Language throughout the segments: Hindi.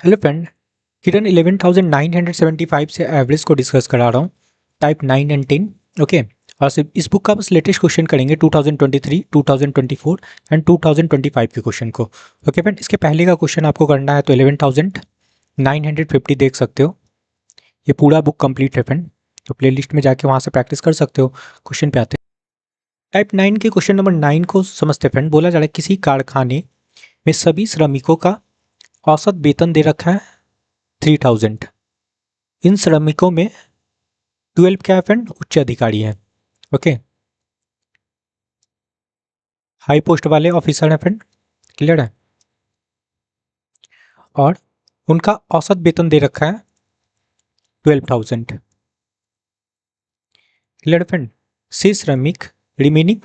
हेलो फ्रेंड, किरण 11,975 से एवरेज को डिस्कस करा रहा हूँ। Type 9 and 10। ओके। और सिर्फ इस बुक का बस लेटेस्ट क्वेश्चन करेंगे 2023, 2024 एंड 2025 के क्वेश्चन को। ओके फ्रेंड, इसके पहले का क्वेश्चन आपको करना है तो 11,950 देख सकते हो। ये पूरा बुक कंप्लीट है फ्रेंड, तो प्ले लिस्ट में जाके वहाँ से प्रैक्टिस कर सकते हो। क्वेश्चन पे आते हैं। टाइप 9 के क्वेश्चन नंबर 9 को समझते हैं फ्रेंड। बोला जा रहा है किसी कारखाने में सभी श्रमिकों का औसत वेतन दे रखा है 3000। इन श्रमिकों में 12 क्या है फ्रेंड, उच्च अधिकारी हैं। ओके, हाई पोस्ट वाले ऑफिसर हैं फ्रेंड, क्लियर है। और उनका औसत वेतन दे रखा है 12,000, क्लियर है फ्रेंड। से श्रमिक रिमेनिंग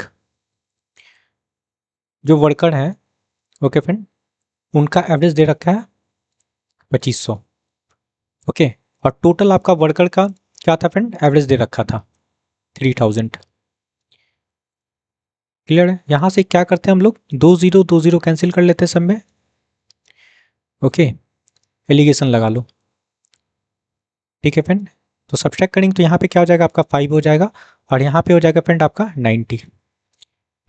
जो वर्कर हैं, ओके फ्रेंड, उनका एवरेज दे रखा है 2500। ओके, और टोटल आपका वर्कर का क्या था फ्रेंड, एवरेज दे रखा था 3000, क्लियर है। यहां से क्या करते हैं हम लोग, 2 0 कैंसिल कर लेते हैं सब में। ओके, एलिगेशन लगा लो, ठीक है फ्रेंड। तो सब्सट्रैक्ट करेंगे तो यहाँ पे क्या हो जाएगा, आपका 5 हो जाएगा, और यहाँ पे हो जाएगा फ्रेंड आपका 90।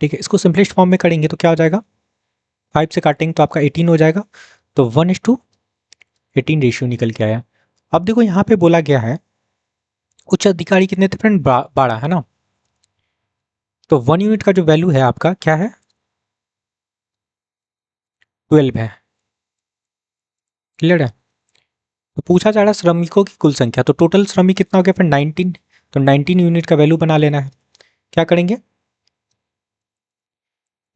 ठीक है, इसको सिंपलेस्ट फॉर्म में करेंगे तो क्या हो जाएगा, 5 से काटेंगे तो आपका 18 हो जाएगा। तो 1:18 रेशियो निकल के आया। अब देखो यहाँ पे बोला गया है उच्च अधिकारी कितने थे फ्रेंड, 12 है ना। तो 1 यूनिट का जो वैल्यू है आपका क्या है, 12 है, क्लियर है। तो पूछा जा रहा है श्रमिकों की कुल संख्या, तो टोटल श्रमिक कितना हो गया फ्रेंड, 19। तो 19 यूनिट का वैल्यू बना लेना है। क्या करेंगे,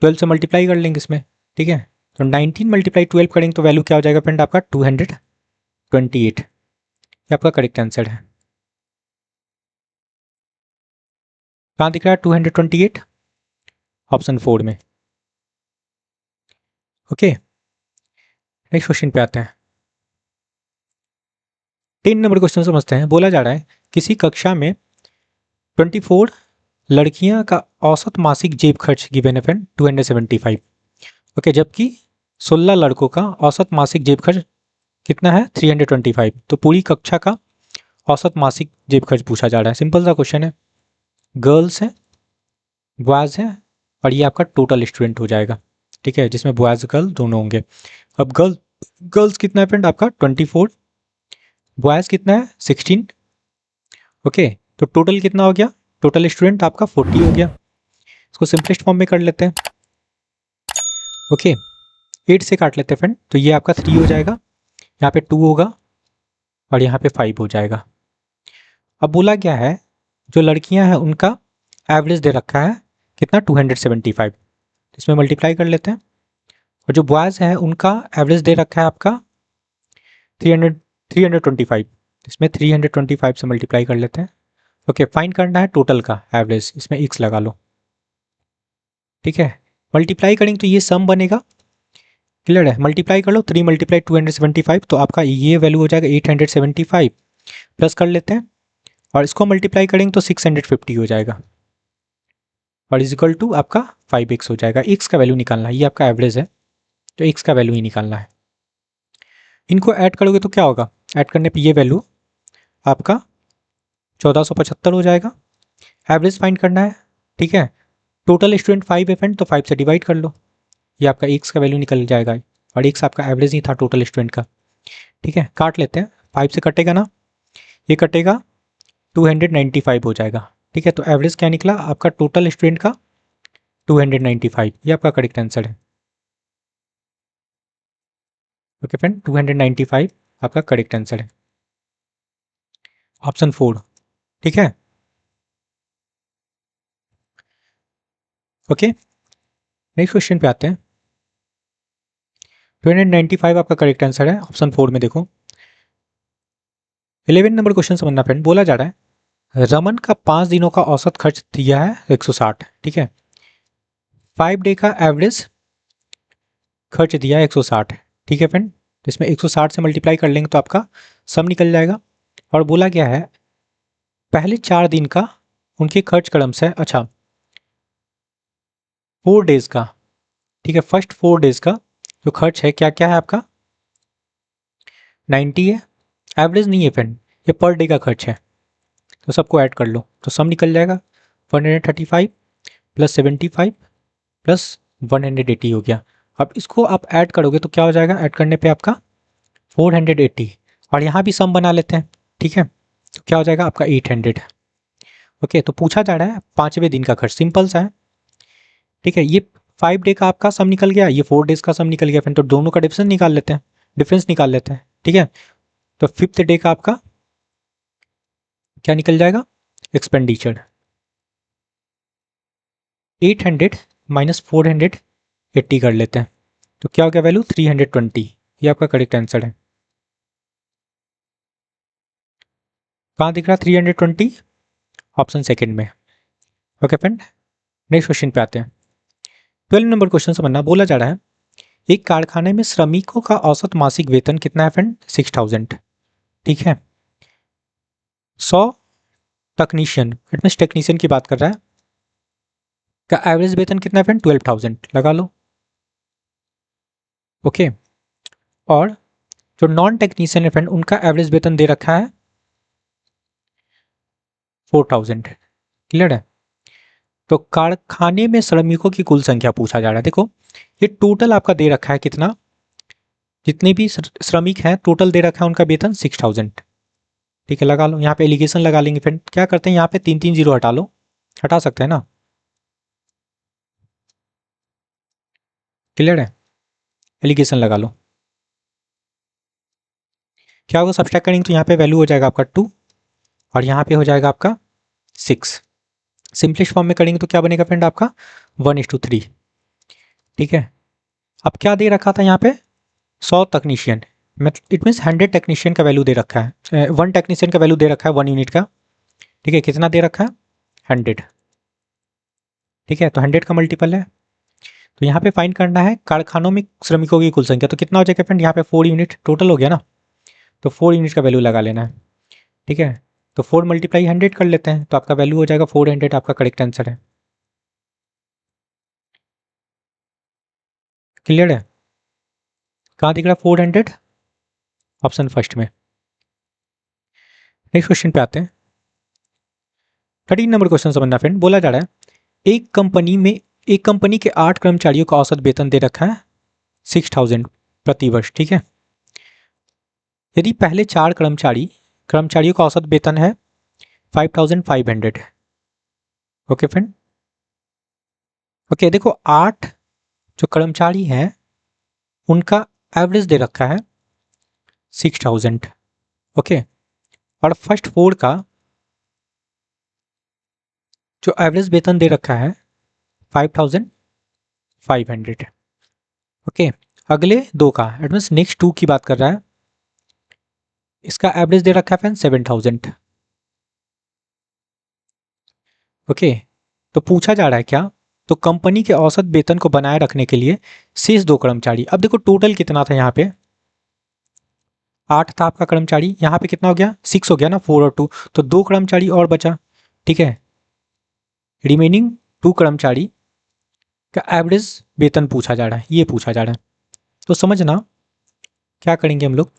12 से मल्टीप्लाई कर लेंगे इसमें, ठीक है। तो 19 मल्टीप्लाई 12 करेंगे तो वैल्यू क्या हो जाएगा फ्रेंड आपका 228। ये आपका करेक्ट आंसर है। कहाँ दिख रहा है 228, ऑप्शन 4 में। ओके, नेक्स्ट क्वेश्चन पे आते हैं। 10 नंबर क्वेश्चन समझते हैं। बोला जा रहा है किसी कक्षा में 24 लड़कियां का औसत मासिक जेब खर्च गिवन है फ्रेंड 275। ओके, जबकि 16 लड़कों का औसत मासिक जेब खर्च कितना है 325। तो पूरी कक्षा का औसत मासिक जेब खर्च पूछा जा रहा है। सिंपल सा क्वेश्चन है, गर्ल्स है, बॉयज़ है, और ये आपका टोटल स्टूडेंट हो जाएगा, ठीक है, जिसमें बॉयज़ गर्ल दोनों होंगे। अब गर्ल्स कितना है फ्रेंड आपका 24, बॉयज़ कितना है 16। ओके, तो टोटल कितना हो गया, टोटल स्टूडेंट आपका 40 हो गया। इसको सिंपलेस्ट फॉर्म में कर लेते हैं। ओके, 8 से काट लेते हैं फ्रेंड, तो ये आपका 3 हो जाएगा, यहाँ पे 2 होगा, और यहाँ पे 5 हो जाएगा। अब बोला गया है जो लड़कियां हैं उनका एवरेज दे रखा है कितना 275, इसमें मल्टीप्लाई कर लेते हैं। और जो बॉयज़ हैं उनका एवरेज दे रखा है आपका 325, इसमें 325 से मल्टीप्लाई कर लेते हैं। ओके, फाइंड करना है टोटल का एवरेज, इसमें x लगा लो, ठीक है। मल्टीप्लाई करेंगे तो ये सम बनेगा, क्लियर है। मल्टीप्लाई कर लो, 3 मल्टीप्लाई 275, तो आपका ये वैल्यू हो जाएगा 875। प्लस कर लेते हैं, और इसको मल्टीप्लाई करेंगे तो 650 हो जाएगा, और इज इक्वल टू आपका 5x हो जाएगा। x का वैल्यू निकालना है, ये आपका एवरेज है, तो x का वैल्यू ही निकालना है। इनको ऐड करोगे तो क्या होगा, ऐड करने पे ये वैल्यू आपका 1475 हो जाएगा। एवरेज फाइंड करना है, ठीक है। टोटल स्टूडेंट 5 है फ्रेंड, तो 5 से डिवाइड कर लो, ये आपका x का वैल्यू निकल जाएगा, और x आपका एवरेज ही था टोटल स्टूडेंट का, ठीक है। काट लेते हैं, 5 से कटेगा ना, ये कटेगा 295 हो जाएगा, ठीक है। तो एवरेज क्या निकला आपका टोटल स्टूडेंट का 295, ये आपका करेक्ट आंसर है। ओके फ्रेंड, 295 आपका करेक्ट आंसर है, ऑप्शन 4, ठीक है। ओके, नेक्स्ट क्वेश्चन पे आते हैं। 295 आपका करेक्ट आंसर है, ऑप्शन 4 में देखो। 11 नंबर क्वेश्चन समझना फ्रेंड। बोला जा रहा है रमन का 5 दिनों का औसत खर्च दिया है 160, ठीक है। 5 डे का एवरेज खर्च दिया है 160, ठीक है फ्रेंड। तो इसमें 160 से मल्टीप्लाई कर लेंगे तो आपका सम निकल जाएगा। और बोला गया है पहले 4 दिन का उनके खर्च क्रम से, अच्छा 4 डेज का, ठीक है, फर्स्ट 4 डेज का जो खर्च है क्या क्या है आपका, 90 है, एवरेज नहीं है फ्रेंड, ये पर डे का खर्च है, तो सबको ऐड कर लो तो सम निकल जाएगा 135 प्लस 75 प्लस 180 हो गया। अब इसको आप ऐड करोगे तो क्या हो जाएगा, ऐड करने पे आपका 480, और यहाँ भी सम बना लेते हैं, ठीक है, तो क्या हो जाएगा आपका 800। ओके, तो पूछा जा रहा है 5वें दिन का खर्च, सिंपल सा है, ठीक है। ये 5 डे का आपका सम निकल गया, ये 4 डेज का सम निकल गया, फिर तो दोनों का डिफरेंस निकाल लेते हैं, ठीक है। तो 5th डे का आपका क्या निकल जाएगा, एक्सपेंडिचर 800 माइनस 480 कर लेते हैं, तो क्या हो गया वैल्यू 320, ये आपका करेक्ट आंसर है। कहाँ दिख रहा है 320, ऑप्शन सेकंड में। ओके फ्रेंड, नेक्स्ट क्वेश्चन पे आते हैं। 12 नंबर क्वेश्चन समझना, बोला जा रहा है एक कारखाने में श्रमिकों का औसत मासिक वेतन कितना है फ्रेंड, 6000, ठीक है। 100 टेक्नीशियन, इट मीन्स टेक्नीशियन की बात कर रहा है, का एवरेज वेतन कितना है फ्रेंड, 12000 लगा लो। ओके, और जो नॉन टेक्नीशियन है फ्रेंड, उनका एवरेज वेतन दे रखा है 4000, क्लियर है। तो कारखाने में श्रमिकों की कुल संख्या पूछा जा रहा है। देखो ये टोटल आपका दे रखा है कितना, जितने भी श्रमिक हैं टोटल दे रखा है उनका वेतन 6000, ठीक है, लगा लो। यहाँ पे एलिगेशन लगा लेंगे फ्रेंड, क्या करते हैं यहाँ पे 3 3 जीरो हटा लो, हटा सकते हैं ना, क्लियर है, एलिगेशन लगा लो। क्या होगा, सब्सट्रैक्ट करेंगे तो यहाँ पे वैल्यू हो जाएगा आपका 2, और यहाँ पे हो जाएगा आपका 6। सिंपलेस्ट फॉर्म में करेंगे तो क्या बनेगा फ्रेंड आपका 1:3, ठीक है। अब क्या दे रखा था यहाँ पे 100 टेक्नीशियन, मतलब इट मीन्स 100 टेक्नीशियन का वैल्यू दे रखा है, 1 टेक्नीशियन का वैल्यू दे रखा है 1 यूनिट का, ठीक है, कितना दे रखा है 100, ठीक है, तो 100 का मल्टीपल है। तो यहाँ पे फाइंड करना है कारखानों में श्रमिकों की कुल संख्या, तो कितना हो जाएगा फ्रेंड, यहाँ पे 4 यूनिट टोटल हो गया ना, तो 4 यूनिट का वैल्यू लगा लेना है, ठीक है। तो 4 मल्टीप्लाई 100 कर लेते हैं, तो आपका वैल्यू हो जाएगा 400, आपका करेक्ट आंसर है, क्लियर है। कहाँ दिख रहा है 400, ऑप्शन फर्स्ट में। नेक्स्ट क्वेश्चन पे आते हैं। 13 नंबर क्वेश्चन समझना फ्रेंड, बोला जा रहा है एक कंपनी के 8 कर्मचारियों का औसत वेतन दे रखा है 6000 प्रति वर्ष, ठीक है। यदि पहले 4 कर्मचारियों का औसत वेतन है 5500, ओके फ्रेंड। ओके देखो 8 जो कर्मचारी हैं उनका एवरेज दे रखा है 6000, ओके, और फर्स्ट 4 का जो एवरेज वेतन दे रखा है 5500, ओके। अगले 2 का एट मीन्स नेक्स्ट 2 की बात कर रहा है, इसका एवरेज दे रखा है फ्रेंड 7000, ओके। तो पूछा जा रहा है क्या, तो कंपनी के औसत वेतन को बनाए रखने के लिए शेष 2 कर्मचारी, अब देखो टोटल कितना था यहाँ पे 8 था आपका कर्मचारी, यहाँ पे कितना हो गया 6 हो गया ना, 4 और 2, तो 2 कर्मचारी और बचा, ठीक है। रिमेनिंग 2 कर्मचारी का एवरेज वेतन पूछा जा रहा है, ये पूछा जा रहा है। तो समझना क्या करेंगे हम लोग,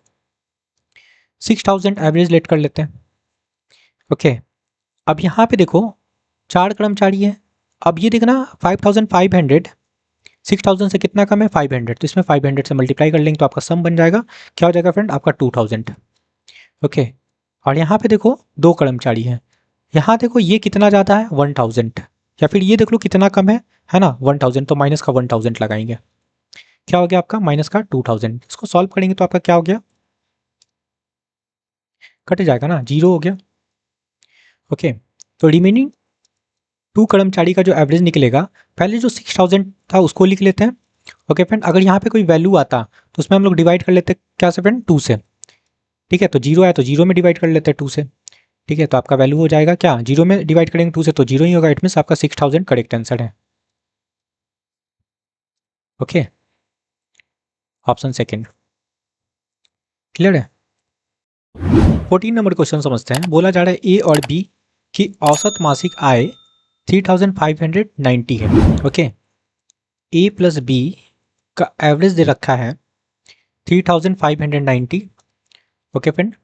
6000 एवरेज लेट कर लेते हैं, ओके। अब यहाँ पे देखो 4 कर्मचारी है, अब ये देखना 5500 6000 से कितना कम है 500, तो इसमें 500 से मल्टीप्लाई कर लेंगे तो आपका सम बन जाएगा, क्या हो जाएगा फ्रेंड आपका 2000, ओके। और यहाँ पे देखो 2 कर्मचारी हैं, यहाँ देखो ये कितना ज़्यादा है 1000, या फिर ये देख लो कितना कम है ना 1000, तो माइनस का 1000 लगाएंगे, क्या हो गया आपका माइनस का 2000। इसको सॉल्व करेंगे तो आपका क्या हो गया, कट जाएगा ना, 0 हो गया, ओके। तो रिमेनिंग 2 कर्मचारी का जो एवरेज निकलेगा, पहले जो 6000 था उसको लिख लेते हैं, ओके फ्रेंड। अगर यहाँ पे कोई वैल्यू आता तो उसमें हम लोग डिवाइड कर लेते क्या से फ्रेंड 2 से, ठीक है। तो 0 आया तो 0 में डिवाइड कर लेते हैं 2 से, ठीक है। तो आपका वैल्यू हो जाएगा क्या, 0 में डिवाइड करेंगे 2 से तो 0 ही होगा, इट मीन्स आपका 6000 करेक्ट आंसर है, ओके, ऑप्शन सेकेंड, क्लियर है। 14 नंबर क्वेश्चन समझते हैं, बोला जा रहा है ए और बी की औसत मासिक आय 3590 है, ओके। ए प्लस बी का एवरेज दे रखा है 3590, ओके फ्रेंड,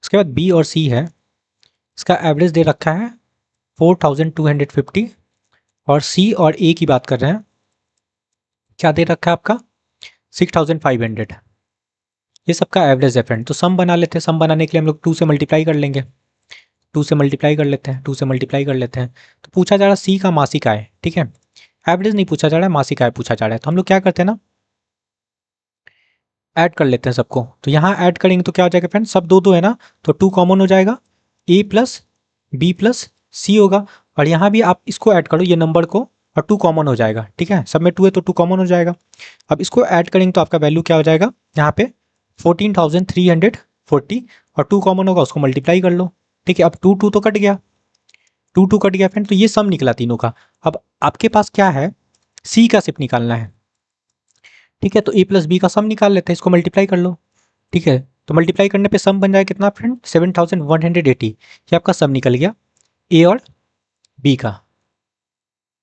उसके बाद बी और सी है, इसका एवरेज दे रखा है 4250 और सी और ए की बात कर रहे हैं, क्या दे रखा है आपका 6500। ये सबका एवरेज है फ्रेंड। तो सम बना लेते हैं, सम बनाने के लिए हम लोग 2 से मल्टीप्लाई कर लेंगे, 2 से मल्टीप्लाई कर लेते हैं, 2 से मल्टीप्लाई कर लेते हैं। तो पूछा जा रहा है सी का मासिक आय, ठीक है, एवरेज नहीं पूछा जा रहा है, मासिक आय पूछा जा रहा है। तो हम लोग क्या करते हैं ना, ऐड कर लेते हैं सबको। तो यहाँ ऐड करेंगे तो क्या हो जाएगा फ्रेंड, सब दो दो है ना, तो 2 कॉमन हो जाएगा, ए प्लस बी प्लस सी होगा। और यहाँ भी आप इसको ऐड करो, ये नंबर को, और 2 कॉमन हो जाएगा, ठीक है, सब में 2 है तो 2 कॉमन हो जाएगा। अब इसको ऐड करेंगे तो आपका वैल्यू क्या हो जाएगा यहाँ पे 14,340, और 2 कॉमन होगा, उसको मल्टीप्लाई कर लो, ठीक है। अब 2 2 तो कट गया, 2 2 कट गया फ्रेंड, तो ये सम निकला तीनों का। अब आपके पास क्या है, सी का सिर्फ निकालना है, ठीक है। तो ए प्लस बी का सम निकाल लेते हैं, इसको मल्टीप्लाई कर लो, ठीक है। तो मल्टीप्लाई करने पे सम बन जाएगा कितना फ्रेंड, 7180। ये आपका सम निकल गया ए और बी का,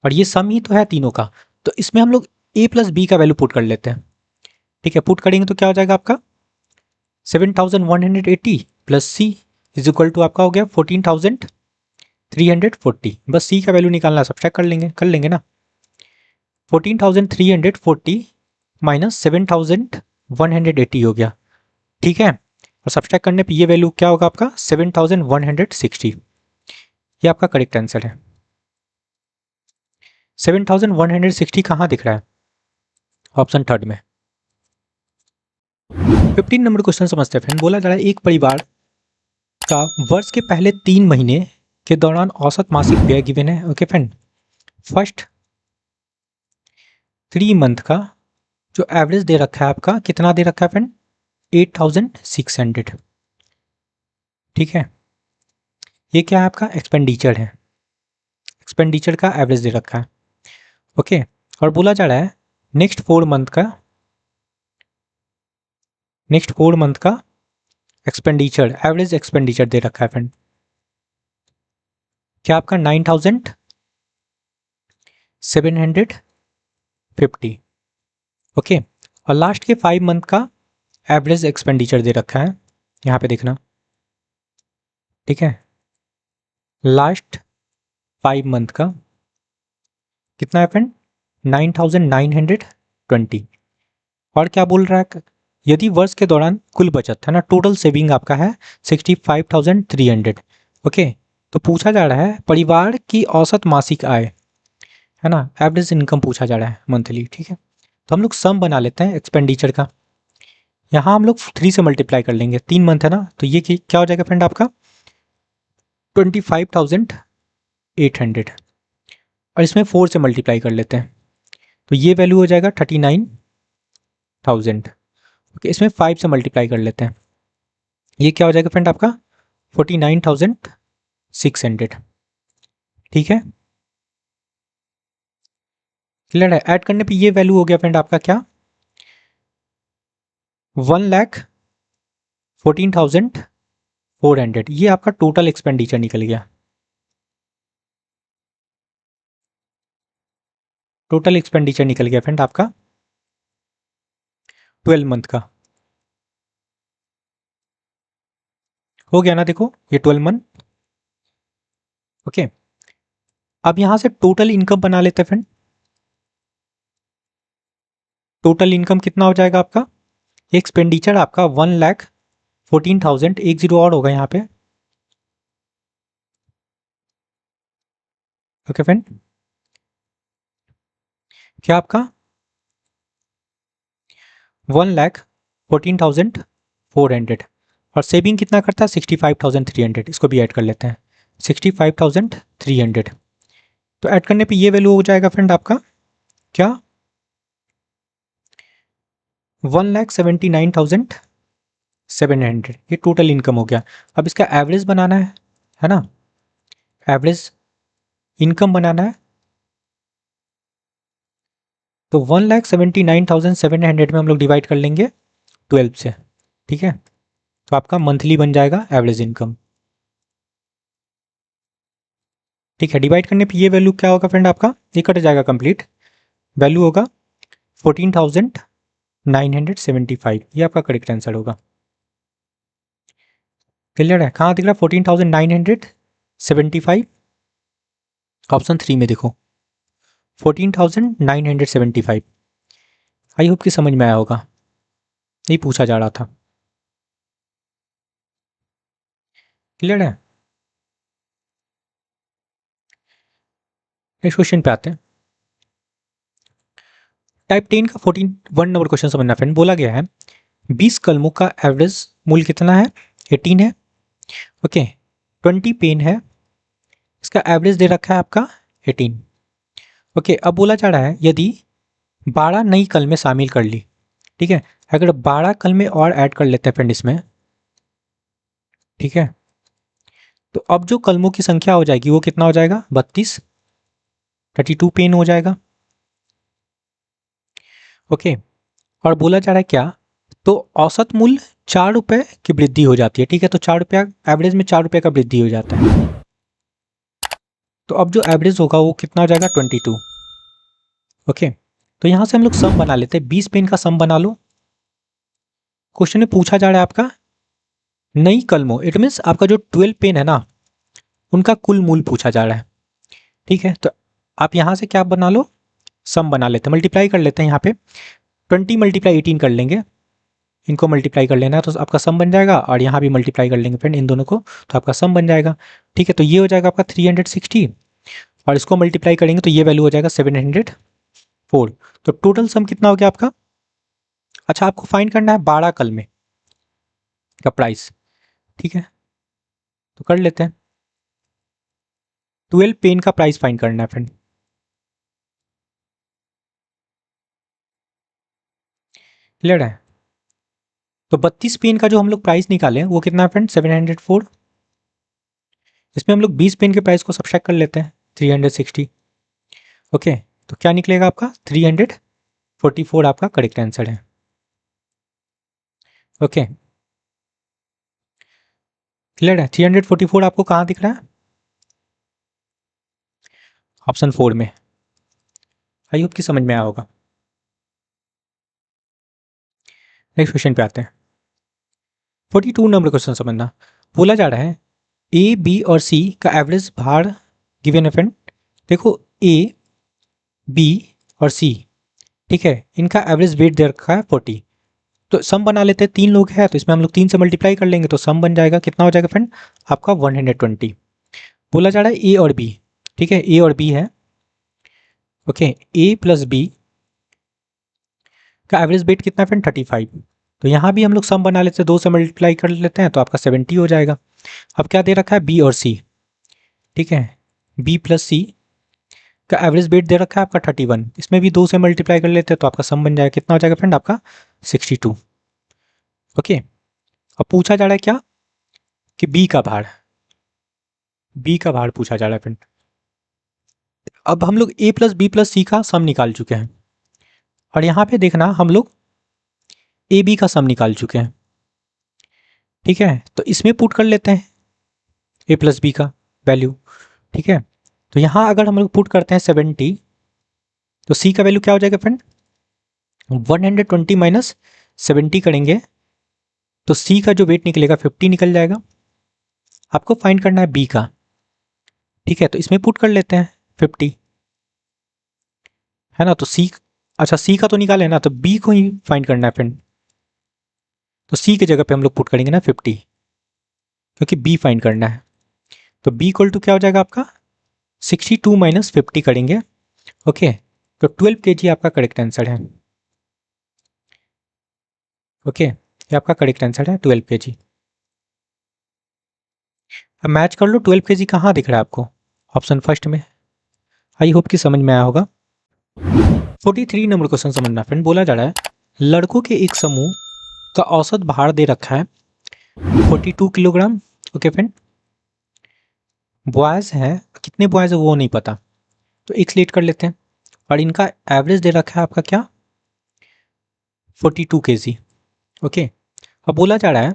और ये सम ही तो है तीनों का। तो इसमें हम लोग ए प्लस बी का वैल्यू पुट कर लेते हैं, ठीक है। पुट करेंगे तो क्या हो जाएगा आपका 7180 plus C is equal to आपका हो गया 14,340। बस सी का वैल्यू निकालना, सब्ट्रैक्ट कर लेंगे ना। 14,340 माइनस 7,180 हो गया, ठीक है। और सब्ट्रैक्ट करने पे ये वैल्यू क्या होगा आपका 7,160। ये आपका करेक्ट आंसर है। 7,160 कहाँ दिख रहा है, ऑप्शन थर्ड में। 15 नंबर क्वेश्चन समझते हैं फ्रेंड। बोला जा रहा है एक परिवार का वर्ष के पहले 3 महीने के दौरान औसत मासिक व्यय गिवन है। ओके फ्रेंड, फर्स्ट 3 मंथ का जो एवरेज दे रखा है आपका कितना दे रखा है फ्रेंड 8,600, ठीक है। ये क्या है आपका एक्सपेंडिचर है, एक्सपेंडिचर का एवरेज दे रखा है, ओके। और बोला जा रहा है नेक्स्ट 4 मंथ का एक्सपेंडिचर, एवरेज एक्सपेंडिचर दे रखा है फ्रेंड, क्या आपका 9,750, ओके। और लास्ट के 5 मंथ का एवरेज एक्सपेंडिचर दे रखा है, यहाँ पे देखना, ठीक है। लास्ट 5 मंथ का कितना है फ्रेंड 9,920। और क्या बोल रहा है, यदि वर्ष के दौरान कुल बचत है ना, टोटल सेविंग आपका है 65,300, ओके। तो पूछा जा रहा है परिवार की औसत मासिक आय, है ना, एवरेज इनकम पूछा जा रहा है मंथली, ठीक है। तो हम लोग सम बना लेते हैं एक्सपेंडिचर का। यहाँ हम लोग 3 से मल्टीप्लाई कर लेंगे, 3 मंथ है ना, तो ये क्या हो जाएगा फ्रेंड आपका 25,800, और इसमें 4 से मल्टीप्लाई कर लेते हैं, तो ये वैल्यू हो जाएगा 39,000, ओके। इसमें 5 से मल्टीप्लाई कर लेते हैं, ये क्या हो जाएगा फ्रेंड आपका 49,600, ठीक है। क्लियर है। ऐड करने पे ये वैल्यू हो गया फ्रेंड आपका क्या 1,14,400। ये आपका टोटल एक्सपेंडिचर निकल गया, टोटल एक्सपेंडिचर निकल गया फ्रेंड आपका 12 मंथ का, हो गया ना, देखो ये 12 मंथ, ओके। अब यहां से टोटल इनकम बना लेते हैं फ्रेंड। टोटल इनकम कितना हो जाएगा आपका, एक्सपेंडिचर आपका 1,14,000, एक जीरो और होगा यहाँ पे, ओके फ्रेंड। क्या आपका 1,14,400, और सेविंग कितना करता है 65,300, इसको भी ऐड कर लेते हैं 65,300। तो ऐड करने पे ये वैल्यू हो जाएगा फ्रेंड आपका क्या 1,79,700। ये टोटल इनकम हो गया। अब इसका एवरेज बनाना है ना, एवरेज इनकम बनाना है, तो 1,79,700 में हम लोग डिवाइड कर लेंगे 12 से, ठीक है। तो आपका मंथली बन जाएगा एवरेज इनकम, ठीक है। डिवाइड करने पे ये वैल्यू क्या होगा फ्रेंड आपका, ये कट जाएगा कंप्लीट, वैल्यू होगा 14,975। ये आपका करेक्ट आंसर होगा, क्लियर है? कहाँ दिख रहा है? 14,975, ऑप्शन 3 में देखो 14,975। आई होप कि समझ में आया होगा, यही पूछा जा रहा था। क्लियर है? नेक्स्ट क्वेश्चन पे आते हैं। टाइप 10 का 1 नंबर क्वेश्चन समझना फ्रेंड। बोला गया है 20 कलमों का एवरेज मूल्य कितना है? 18 है। ओके, 20 पेन है, इसका एवरेज दे रखा है आपका 18। ओके, अब बोला जा रहा है यदि 12 नई कलमें शामिल कर ली, ठीक है, अगर 12 कलमें और ऐड कर लेते हैं फ्रेंड इसमें, ठीक है, तो अब जो कलमों की संख्या हो जाएगी वो कितना हो जाएगा? 32, 32 पेन हो जाएगा। ओके, और बोला जा रहा है क्या? तो औसत मूल्य 4 रुपए की वृद्धि हो जाती है, ठीक है, तो 4 रुपया एवरेज में 4 रुपये का वृद्धि हो जाता है। तो अब जो एवरेज होगा वो कितना हो जाएगा? 22। ओके, तो यहां से हम लोग सम बना लेते हैं। 20 पेन का सम बना लो। क्वेश्चन में पूछा जा रहा है आपका नई कलमों, इट मीन्स आपका जो 12 पेन है ना, उनका कुल मूल्य पूछा जा रहा है, ठीक है। तो आप यहां से क्या बना लो? सम बना लेते हैं, मल्टीप्लाई कर लेते हैं। यहाँ पे 20 मल्टीप्लाई 18 कर लेंगे, इनको मल्टीप्लाई कर लेना है तो आपका सम बन जाएगा, और यहाँ भी मल्टीप्लाई कर लेंगे फ्रेंड इन दोनों को, तो आपका सम बन जाएगा, ठीक है। तो ये हो जाएगा आपका 360, और इसको मल्टीप्लाई करेंगे तो ये वैल्यू हो जाएगा 704। तो टोटल सम कितना हो गया आपका? अच्छा, आपको फाइंड करना है 12 कलमे का प्राइस, ठीक है, तो कर लेते हैं। 12 पेन का प्राइस फाइंड करना है फ्रेंड। क्लियर है? तो 32 पेन का जो हम लोग प्राइस निकाले वो कितना है फ्रेंड? 704। इसमें हम लोग 20 पेन के प्राइस को सब्ट्रैक्ट कर लेते हैं, 360। ओके, तो क्या निकलेगा आपका? 344 आपका करेक्ट आंसर है। ओके, क्लियर है? 344 आपको कहाँ दिख रहा है? ऑप्शन 4 में। आई होप की समझ में आया होगा। नेक्स्ट क्वेश्चन पे आते हैं। 42 नंबर क्वेश्चन समझना। बोला जा रहा है ए, बी और सी का एवरेज भार गिवन है फ्रेंड। देखो ए, बी और सी, ठीक है, इनका एवरेज वेट दे रखा है 40। तो सम बना लेते हैं, 3 लोग हैं तो इसमें हम लोग 3 से मल्टीप्लाई कर लेंगे तो सम बन जाएगा, कितना हो जाएगा फ्रेंड? आपका 120। बोला जा रहा है ए और बी, ठीक है, ए और बी है। ओके, ए प्लस बी का एवरेज वेट कितना है फ्रेंड? 35। तो यहाँ भी हम लोग सम बना लेते हैं, 2 से मल्टीप्लाई कर लेते हैं तो आपका 70 हो जाएगा। अब क्या दे रखा है? बी और सी, ठीक है, बी प्लस सी का एवरेज वेट दे रखा है आपका 31। इसमें भी 2 से मल्टीप्लाई कर लेते हैं तो आपका सम बन जाएगा, कितना हो जाएगा फ्रेंड? आपका 62। ओके, अब पूछा जा रहा है क्या? कि बी का भार पूछा जा रहा है फ्रेंड। अब हम लोग ए प्लस बी प्लस सी का सम निकाल चुके हैं, और यहाँ पे देखना हम लोग ए बी का सम निकाल चुके हैं, ठीक है, तो इसमें पुट कर लेते हैं ए प्लस बी का वैल्यू, ठीक है। तो यहाँ अगर हम लोग पुट करते हैं 70, तो सी का वैल्यू क्या हो जाएगा फ्रेंड? 120 माइनस 70 करेंगे तो सी का जो वेट निकलेगा 50 निकल जाएगा। आपको फाइंड करना है बी का, ठीक है, तो इसमें पुट कर लेते हैं 50, है ना। तो सी, अच्छा सी का तो निकाले ना, तो बी को ही फाइंड करना है फ्रेंड। तो सी की जगह पे हम लोग पुट करेंगे ना 50, क्योंकि बी फाइंड करना है। तो बी इक्वल टू क्या हो जाएगा आपका? 62 माइनस 50 करेंगे। ओके, तो 12 kg आपका करेक्ट आंसर है। ओके, ये आपका करेक्ट आंसर है 12 kg। अब मैच कर लो, 12 kg कहाँ दिख रहा है आपको? ऑप्शन फर्स्ट में। आई होप कि समझ में आया होगा। 43 नंबर क्वेश्चन समझना फ्रेंड। बोला जा रहा है लड़कों के एक समूह का औसत भार दे रखा है 42 किलोग्राम। ओके फ्रेंड, बॉयज़ हैं, कितने बॉयज़ है वो नहीं पता, तो एक सिलेक्ट कर लेते हैं, और इनका एवरेज दे रखा है आपका क्या? 42 kg। ओके, अब बोला जा रहा है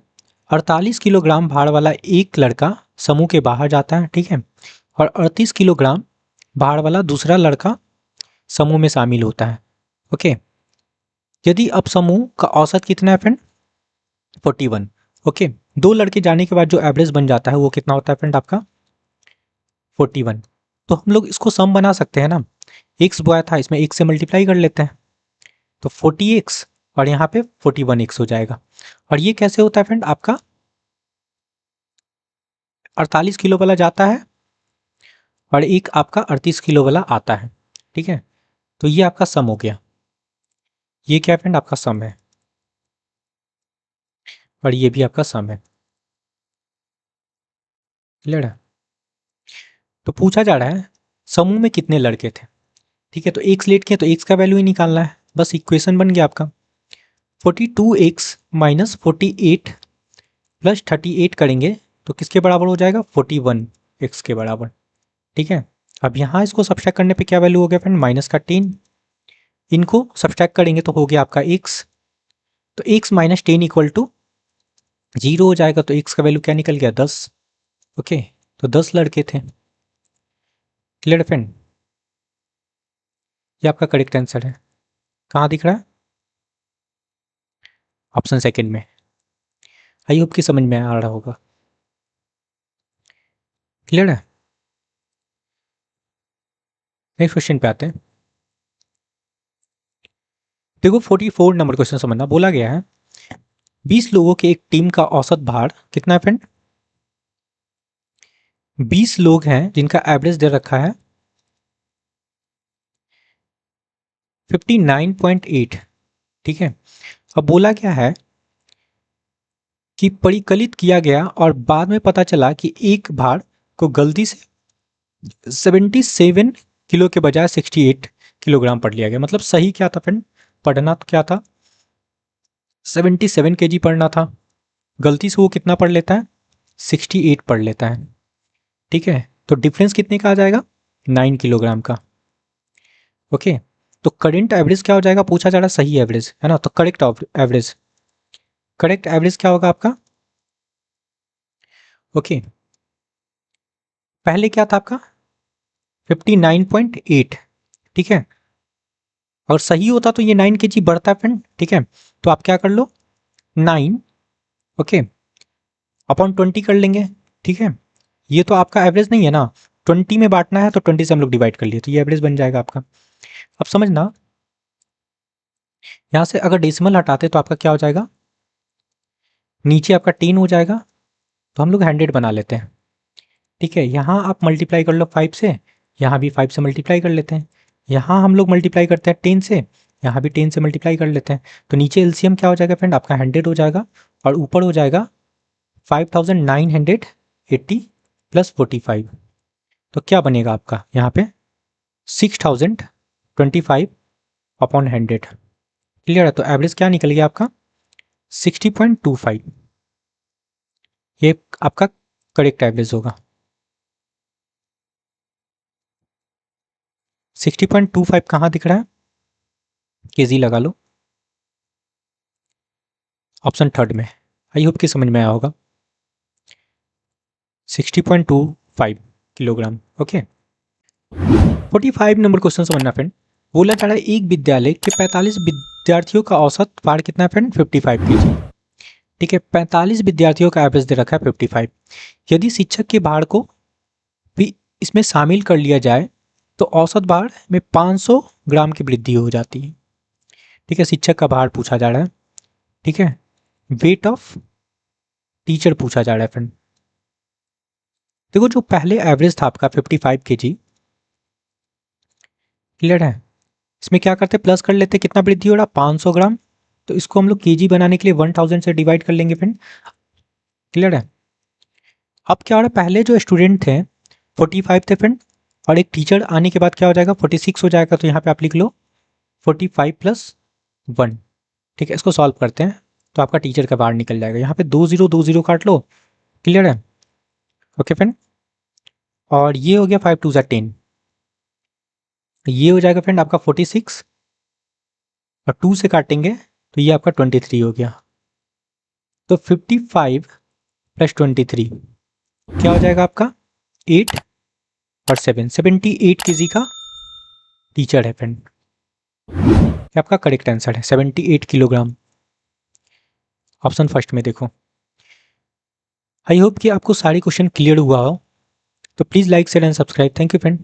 48 किलोग्राम भार वाला एक लड़का समूह के बाहर जाता है, ठीक है, और 38 किलोग्राम भार वाला दूसरा लड़का समूह में शामिल होता है। ओके, यदि अब समूह का औसत कितना है फ्रेंड? 41। ओके, 2 लड़के जाने के बाद जो एवरेज बन जाता है वो कितना होता है फ्रेंड आपका 41। तो हम लोग इसको सम बना सकते हैं ना, x बोया था इसमें x से मल्टीप्लाई कर लेते हैं तो 40x और यहाँ पे 41x हो जाएगा। और ये कैसे होता है फ्रेंड, आपका 48 किलो वाला जाता है और एक आपका 38 किलो वाला आता है। ठीक है, तो ये आपका सम हो गया, ये क्या फ्रेंड आपका सम है और ये भी आपका सम है। क्लियर है। तो पूछा जा रहा है समूह में कितने लड़के थे। ठीक है, तो एक्स लेट के तो एक्स का वैल्यू ही निकालना है, बस इक्वेशन बन गया आपका 42x माइनस 48 प्लस 38 करेंगे तो किसके बराबर हो जाएगा 41x के बराबर। ठीक है, अब यहाँ इसको सब्सट्रैक्ट करने पे क्या वैल्यू हो गया फ्रेंड, माइनस का 10, इनको सब्सट्रैक्ट करेंगे तो हो गया आपका x, तो x माइनस 10 इक्वल टू 0 हो जाएगा, तो x का वैल्यू क्या निकल गया 10। ओके, तो 10 लड़के थे। क्लियर फ्रेंड, ये आपका करेक्ट आंसर है। कहाँ दिख रहा है, ऑप्शन सेकंड में। आई होप कि समझ में आ रहा होगा। क्लियर है। नेक्स्ट क्वेश्चन पे आते हैं। देखो 44 नंबर क्वेश्चन समझना, बोला गया है 20 लोगों के एक टीम का औसत भार कितना है फ्रेंड, 20 लोग हैं जिनका एवरेज दे रखा है 59.8। ठीक है, अब बोला क्या है कि परिकलित किया गया और बाद में पता चला कि एक भार को गलती से 77 किलो के बजाय 68 किलोग्राम पढ़ लिया गया। मतलब सही क्या था फ्रेंड, पढ़ना तो क्या था 77 केजी पढ़ना था, गलती से वो कितना पढ़ लेता है 68 पढ़ लेता है। ठीक है, तो डिफरेंस कितने का आ जाएगा 9 किलोग्राम का। ओके, तो करेंट एवरेज क्या हो जाएगा, पूछा जा रहा है सही एवरेज है ना, तो करेक्ट एवरेज, करेक्ट एवरेज क्या होगा आपका। ओके, पहले क्या था आपका 59.8। ठीक है, और सही होता तो ये 9 केजी बढ़ता फ्रेंड। ठीक है, तो आप क्या कर लो 9 ओके अपॉन 20 कर लेंगे। ठीक है, ये तो आपका एवरेज नहीं है ना, 20 में बांटना है तो 20 से हम लोग डिवाइड कर लिए तो ये एवरेज बन जाएगा आपका। अब समझना, यहाँ से अगर डेसिमल हटाते तो आपका क्या हो जाएगा, नीचे आपका 10 हो जाएगा, तो हम लोग 100 बना लेते हैं। ठीक है, यहाँ आप मल्टीप्लाई कर लो 5 से, यहाँ भी 5 से मल्टीप्लाई कर लेते हैं, यहाँ हम लोग मल्टीप्लाई करते हैं 10 से, यहाँ भी 10 से मल्टीप्लाई कर लेते हैं, तो नीचे एलसीएम क्या हो जाएगा फ्रेंड आपका 100 हो जाएगा और ऊपर हो जाएगा 5980 प्लस 45, तो क्या बनेगा आपका यहाँ पे 6025 अपॉन 100। क्लियर है, तो एवरेज क्या निकल गया आपका 60.25, ये आपका करेक्ट एवरेज होगा। 60.25 कहाँ दिख रहा है, केजी लगा लो ऑप्शन थर्ड में। आई होप कि समझ में आया होगा, 60.25 किलोग्राम। ओके, 45 नंबर क्वेश्चन समझना फ्रेंड, बोला जा रहा है एक विद्यालय के 45 विद्यार्थियों का औसत भार कितना है फ्रेंड 55 केजी। ठीक है, 45 विद्यार्थियों का एवरेज दे रखा है 55। यदि शिक्षक के भार को भी इसमें शामिल कर लिया जाए तो औसत भार में 500 ग्राम की वृद्धि हो जाती है। ठीक है, शिक्षक का भार पूछा जा रहा है। ठीक है, वेट ऑफ टीचर पूछा जा रहा है फ्रेंड। देखो जो पहले एवरेज था आपका 55 केजी, क्लियर है, इसमें क्या करते प्लस कर लेते, कितना वृद्धि हो रहा 500 ग्राम, तो इसको हम लोग केजी बनाने के लिए 1000 से डिवाइड कर लेंगे फ्रेंड। क्लियर है, अब क्या हो रहा है पहले जो स्टूडेंट थे 45 थे फ्रेंड, और एक टीचर आने के बाद क्या हो जाएगा 46 हो जाएगा, तो यहाँ पे आप लिख लो 45 प्लस 1। ठीक है, इसको सॉल्व करते हैं तो आपका टीचर का बाहर निकल जाएगा, यहाँ पे 2 0 काट लो। क्लियर है, ओके फ्रेंड, और ये हो गया 5 2 10, ये हो जाएगा फ्रेंड आपका 46 और 2 से काटेंगे तो ये आपका 23 हो गया, तो 55 प्लस 23 क्या हो जाएगा आपका 8 और 7 78 केजी का टीचर है फ्रेंड। ये आपका करेक्ट आंसर है 78 किलोग्राम, ऑप्शन फर्स्ट में देखो। आई होप कि आपको सारे क्वेश्चन क्लियर हुआ हो। तो please like share and subscribe. Thank you friend.